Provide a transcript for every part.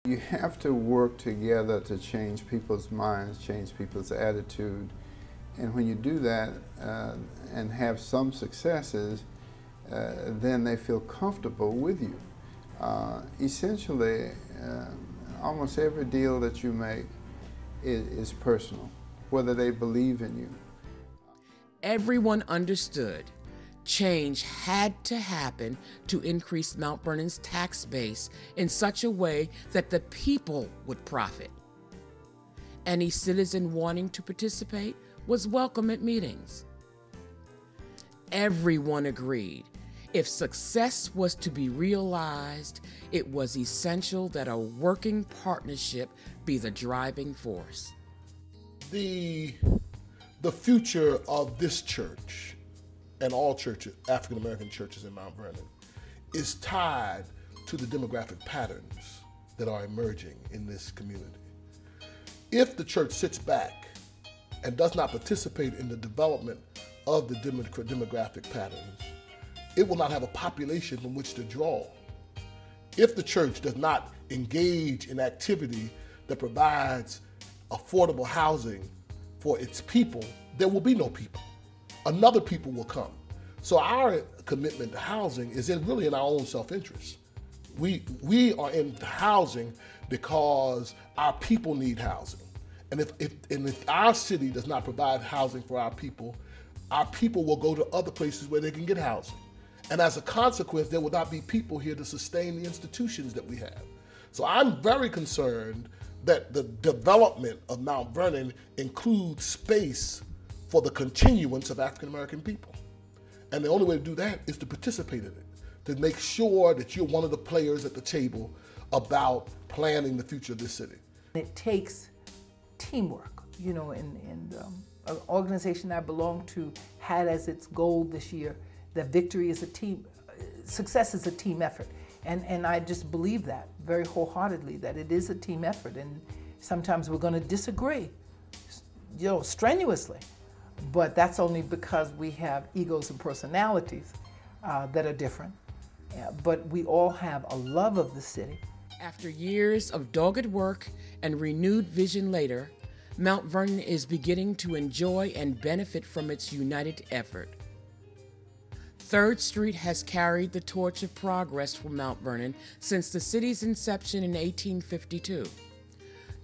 You have to work together to change people's minds, change people's attitude. And when you do that and have some successes, then they feel comfortable with you. Essentially, almost every deal that you make is personal, whether they believe in you. Everyone understood change had to happen to increase Mount Vernon's tax base in such a way that the people would profit. Any citizen wanting to participate was welcome at meetings. Everyone agreed if success was to be realized, it was essential that a working partnership be the driving force. The future of this church and all churches, African American churches in Mount Vernon, is tied to the demographic patterns that are emerging in this community. If the church sits back and does not participate in the development of the demographic patterns, it will not have a population from which to draw. If the church does not engage in activity that provides affordable housing for its people, there will be no people. Another people will come. So our commitment to housing is really in our own self-interest. We are in housing because our people need housing. And if our city does not provide housing for our people will go to other places where they can get housing. And as a consequence, there will not be people here to sustain the institutions that we have. So I'm very concerned that the development of Mount Vernon includes space for the continuance of African American people. And the only way to do that is to participate in it, to make sure that you're one of the players at the table about planning the future of this city. It takes teamwork, you know, and an organization I belong to had as its goal this year that victory is a team, success is a team effort. And I just believe that very wholeheartedly, that it is a team effort. And sometimes we're going to disagree, you know, strenuously. But that's only because we have egos and personalities that are different. But we all have a love of the city. After years of dogged work and renewed vision later, Mount Vernon is beginning to enjoy and benefit from its united effort. 3rd Street has carried the torch of progress for Mount Vernon since the city's inception in 1852.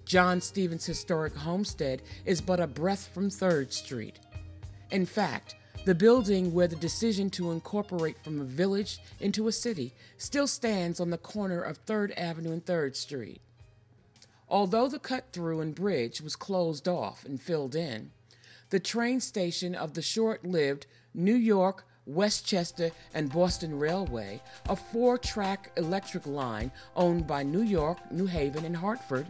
John Stevens' historic homestead is but a breath from 3rd Street. In fact, the building where the decision to incorporate from a village into a city still stands on the corner of 3rd Avenue and 3rd Street. Although the cut-through and bridge was closed off and filled in, the train station of the short-lived New York, Westchester, and Boston Railway, a 4-track electric line owned by New York, New Haven, and Hartford,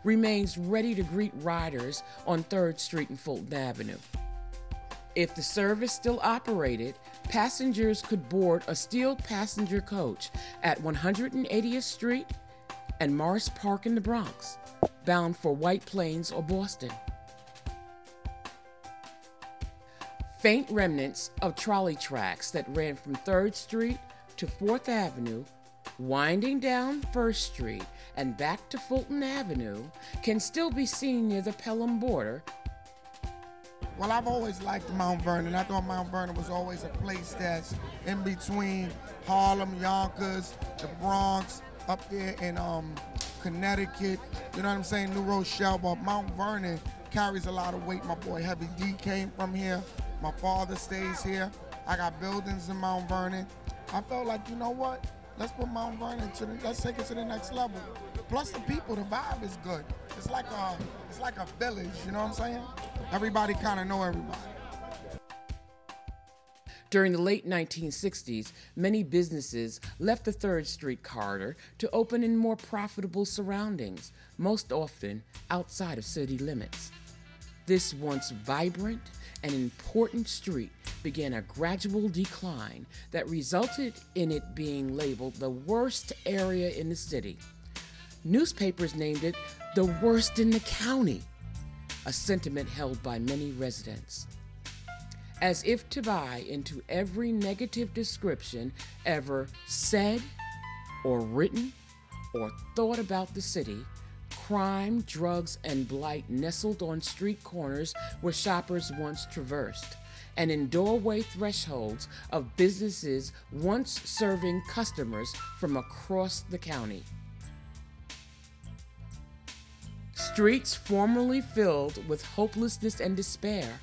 remains ready to greet riders on 3rd Street and Fulton Avenue. If the service still operated, passengers could board a steel passenger coach at 180th Street and Morris Park in the Bronx, bound for White Plains or Boston. Faint remnants of trolley tracks that ran from 3rd Street to 4th Avenue, winding down 1st Street and back to Fulton Avenue, can still be seen near the Pelham border. Well, I've always liked Mount Vernon. I thought Mount Vernon was always a place that's in between Harlem, Yonkers, the Bronx, up there in Connecticut, you know what I'm saying, New Rochelle, but Mount Vernon carries a lot of weight. My boy Heavy D came from here. My father stays here. I got buildings in Mount Vernon. I felt like, you know what? Let's put Mount Vernon let's take it to the next level. Plus the people, the vibe is good. It's like a village, you know what I'm saying? Everybody kind of know everybody. During the late 1960s, many businesses left the 3rd Street corridor to open in more profitable surroundings, most often outside of city limits. This once vibrant and important street began a gradual decline that resulted in it being labeled the worst area in the city. Newspapers named it the worst in the county, a sentiment held by many residents. As if to buy into every negative description ever said or written or thought about the city, crime, drugs, and blight nestled on street corners where shoppers once traversed, and in doorway thresholds of businesses once serving customers from across the county. Streets formerly filled with hopelessness and despair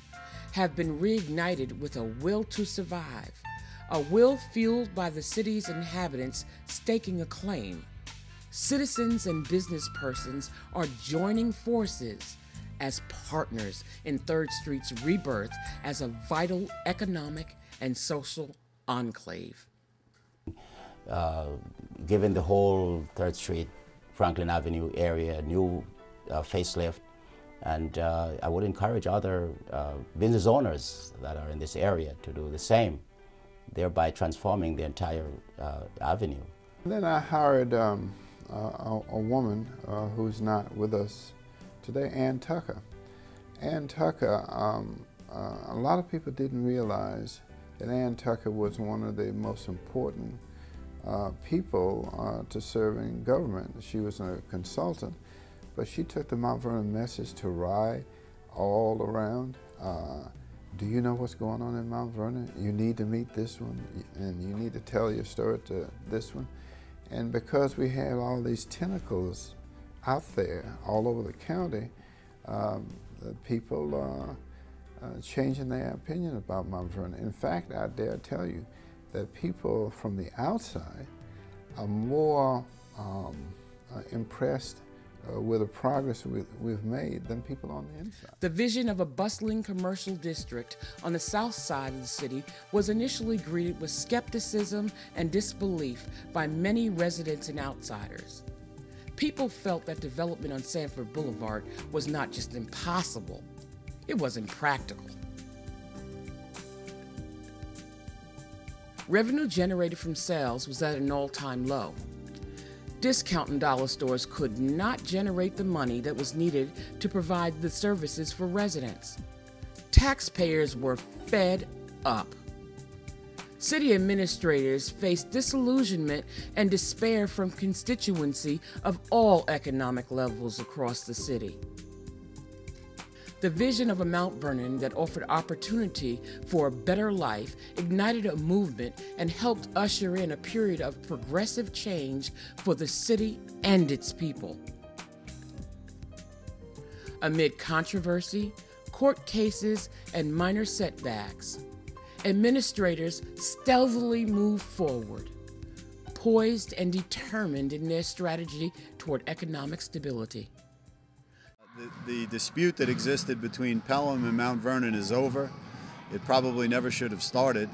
have been reignited with a will to survive, a will fueled by the city's inhabitants staking a claim. Citizens and business persons are joining forces as partners in 3rd Street's rebirth as a vital economic and social enclave. Given the whole 3rd Street, Franklin Avenue area, new facelift, and I would encourage other business owners that are in this area to do the same, thereby transforming the entire avenue. And then I hired a woman who's not with us today, Ann Tucker. Ann Tucker, a lot of people didn't realize that Ann Tucker was one of the most important people to serve in government. She was a consultant, but she took the Mount Vernon message to ride all around. Do you know what's going on in Mount Vernon? You need to meet this one, and you need to tell your story to this one. And because we have all these tentacles out there all over the county, people are changing their opinion about Mount Vernon. In fact, I dare tell you that people from the outside are more impressed with the progress we've made than people on the inside. The vision of a bustling commercial district on the south side of the city was initially greeted with skepticism and disbelief by many residents and outsiders. People felt that development on Sanford Boulevard was not just impossible, it was impractical. Revenue generated from sales was at an all-time low. Discount and dollar stores could not generate the money that was needed to provide the services for residents. Taxpayers were fed up. City administrators faced disillusionment and despair from constituency of all economic levels across the city. The vision of a Mount Vernon that offered opportunity for a better life ignited a movement and helped usher in a period of progressive change for the city and its people. Amid controversy, court cases, and minor setbacks, administrators stealthily moved forward, poised and determined in their strategy toward economic stability. The dispute that existed between Pelham and Mount Vernon is over. It probably never should have started.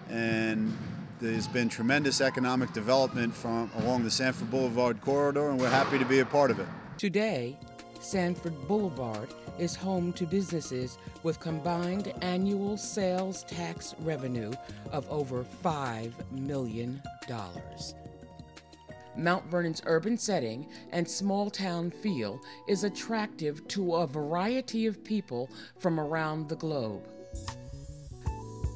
And there's been tremendous economic development along the Sanford Boulevard corridor, and we're happy to be a part of it. Today, Sanford Boulevard is home to businesses with combined annual sales tax revenue of over $5 million. Mount Vernon's urban setting and small-town feel is attractive to a variety of people from around the globe.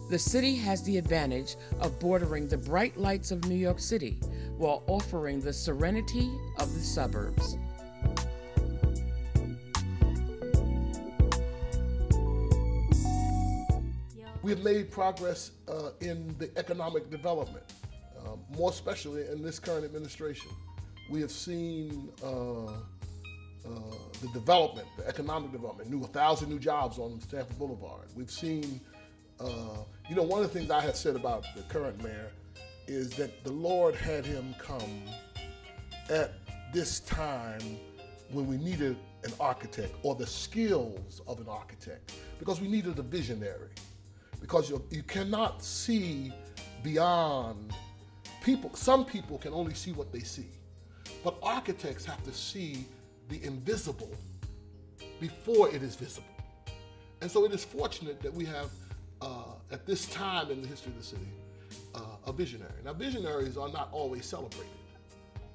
The city has the advantage of bordering the bright lights of New York City while offering the serenity of the suburbs. We have made progress in the economic development. More especially in this current administration. We have seen the development, the economic development, 1,000 new jobs on Sanford Boulevard. We've seen, one of the things I have said about the current mayor is that the Lord had him come at this time when we needed an architect or the skills of an architect, because we needed a visionary, because you cannot see beyond. Some people can only see what they see, but architects have to see the invisible before it is visible. And so it is fortunate that we have, at this time in the history of the city, a visionary. Now, visionaries are not always celebrated.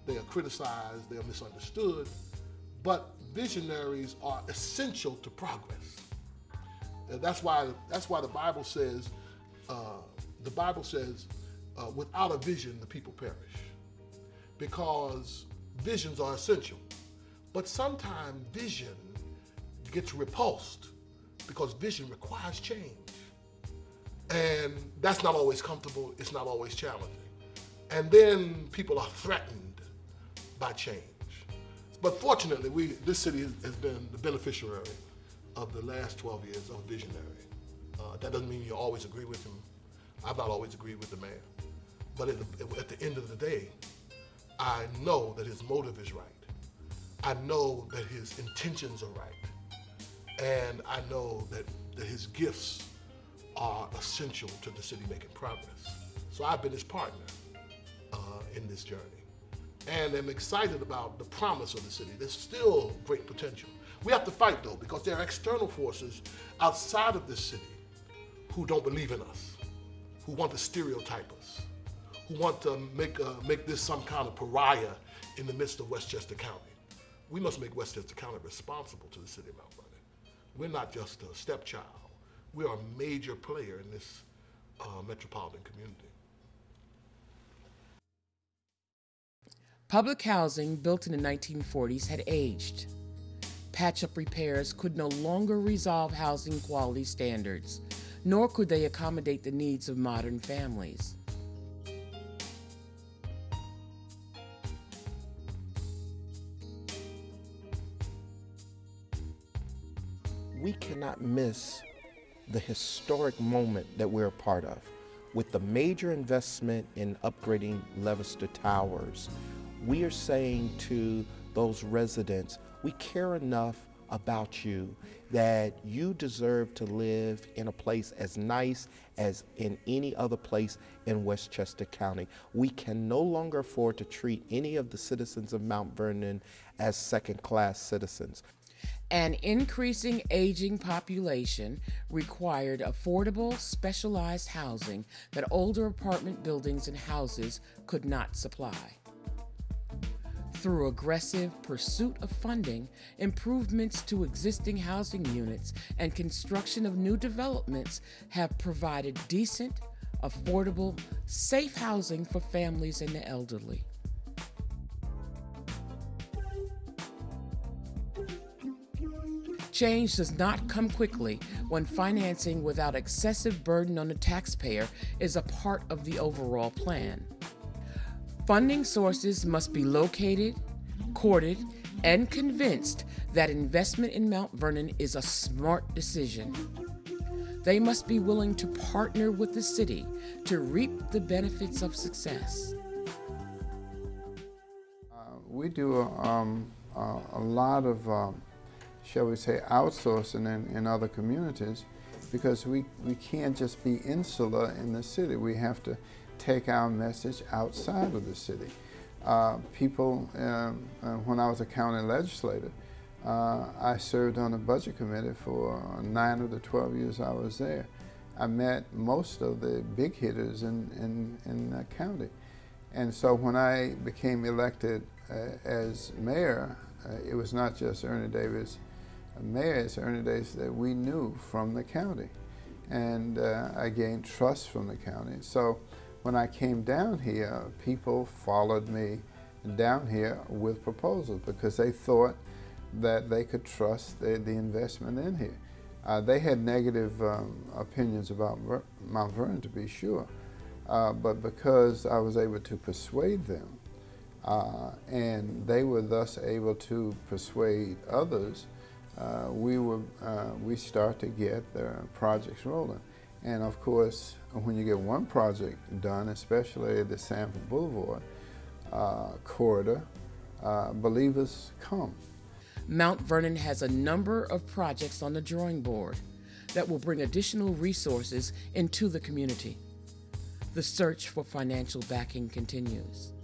They are criticized, they are misunderstood, but visionaries are essential to progress. And that's why the Bible says, without a vision, the people perish. Because visions are essential. But sometimes vision gets repulsed because vision requires change. And that's not always comfortable, it's not always challenging. And then people are threatened by change. But fortunately, this city has been the beneficiary of the last 12 years of visionary. That doesn't mean you always agree with him. I've not always agreed with the mayor. But at the end of the day, I know that his motive is right. I know that his intentions are right. And I know that his gifts are essential to the city making progress. So I've been his partner in this journey. And I'm excited about the promise of the city. There's still great potential. We have to fight though, because there are external forces outside of this city who don't believe in us, who want to stereotype us, who want to make this some kind of pariah in the midst of Westchester County. We must make Westchester County responsible to the city of Mount Vernon. We're not just a stepchild. We are a major player in this metropolitan community. Public housing built in the 1940s had aged. Patch-up repairs could no longer resolve housing quality standards, nor could they accommodate the needs of modern families. We cannot miss the historic moment that we're a part of. With the major investment in upgrading Leicester Towers, we are saying to those residents, we care enough about you that you deserve to live in a place as nice as in any other place in Westchester County. We can no longer afford to treat any of the citizens of Mount Vernon as second-class citizens. An increasing aging population required affordable, specialized housing that older apartment buildings and houses could not supply. Through aggressive pursuit of funding, improvements to existing housing units, and construction of new developments have provided decent, affordable, safe housing for families and the elderly. Change does not come quickly when financing without excessive burden on the taxpayer is a part of the overall plan. Funding sources must be located, courted, and convinced that investment in Mount Vernon is a smart decision. They must be willing to partner with the city to reap the benefits of success. We do a lot of shall we say, outsourcing in other communities, because we can't just be insular in the city. We have to take our message outside of the city. When I was a county legislator, I served on a budget committee for 9 of the 12 years I was there. I met most of the big hitters in the county. And so when I became elected as mayor, it was not just Ernie Davis mayor, it's Ernie Davis that we knew from the county. And I gained trust from the county. So when I came down here, people followed me down here with proposals because they thought that they could trust the investment in here. They had negative opinions about Mount Vernon, to be sure, but because I was able to persuade them, and they were thus able to persuade others, we start to get the projects rolling. And of course, when you get one project done, especially the Sanford Boulevard corridor, believers come. Mount Vernon has a number of projects on the drawing board that will bring additional resources into the community. The search for financial backing continues.